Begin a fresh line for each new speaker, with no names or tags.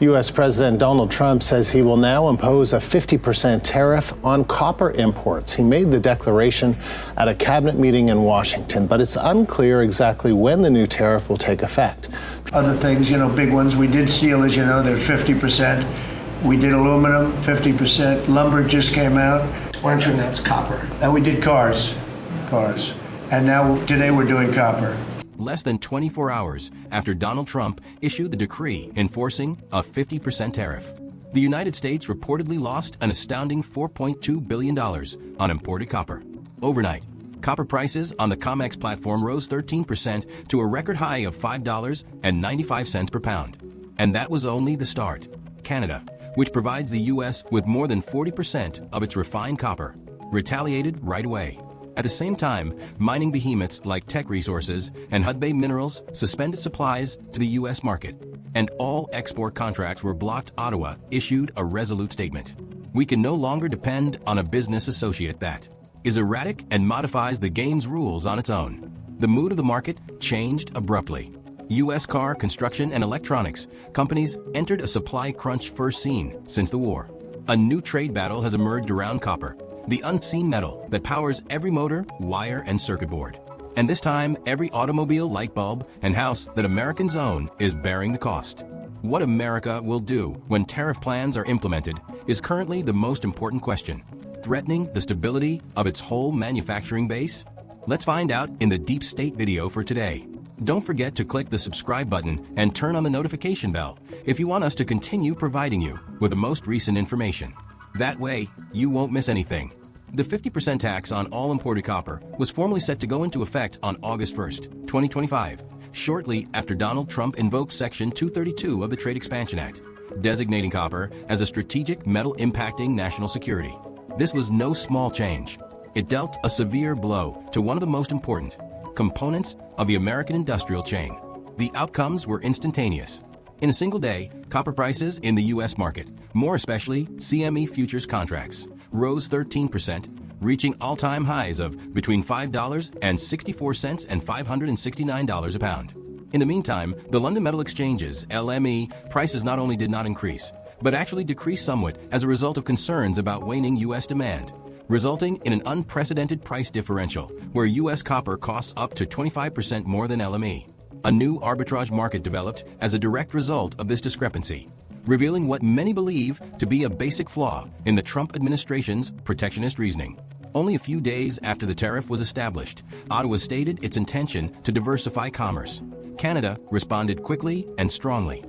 U.S. President Donald Trump says he will now impose a 50% tariff on copper imports. He made the declaration at a cabinet meeting in Washington, but it's unclear exactly when the new tariff will take effect.
Other things, big ones. We did steel, as you know, they're 50%. We did aluminum, 50%. Lumber just came out. Why don't you announce copper? And we did cars. And now, today we're doing copper.
Less than 24 hours after Donald Trump issued the decree enforcing a 50% tariff, the United States reportedly lost an astounding $4.2 billion on imported copper. Overnight, copper prices on the COMEX platform rose 13% to a record high of $5.95 per pound. And that was only the start. Canada, which provides the U.S. with more than 40% of its refined copper, retaliated right away. At the same time, mining behemoths like Teck Resources and Hudbay Minerals suspended supplies to the U.S. market, and all export contracts were blocked. Ottawa issued a resolute statement. We can no longer depend on a business associate that is erratic and modifies the game's rules on its own. The mood of the market changed abruptly. U.S. car, construction, and electronics companies entered a supply crunch first seen since the war. A new trade battle has emerged around copper, the unseen metal that powers every motor, wire, and circuit board. And this time, every automobile, light bulb, and house that Americans own is bearing the cost. What America will do when tariff plans are implemented is currently the most important question, threatening the stability of its whole manufacturing base. Let's find out in the Deep State video for today. Don't forget to click the subscribe button and turn on the notification bell if you want us to continue providing you with the most recent information. That way, you won't miss anything. The 50% tax on all imported copper was formally set to go into effect on August 1, 2025, shortly after Donald Trump invoked Section 232 of the Trade Expansion Act, designating copper as a strategic metal impacting national security. This was no small change. It dealt a severe blow to one of the most important components of the American industrial chain. The outcomes were instantaneous. In a single day, copper prices in the U.S. market, more especially CME futures contracts, rose 13%, reaching all-time highs of between $5.64 and $569 a pound. In the meantime, the London Metal Exchange's LME prices not only did not increase, but actually decreased somewhat as a result of concerns about waning U.S. demand, resulting in an unprecedented price differential where U.S. copper costs up to 25% more than LME. A new arbitrage market developed as a direct result of this discrepancy, revealing what many believe to be a basic flaw in the Trump administration's protectionist reasoning. Only a few days after the tariff was established, Ottawa stated its intention to diversify commerce. Canada responded quickly and strongly.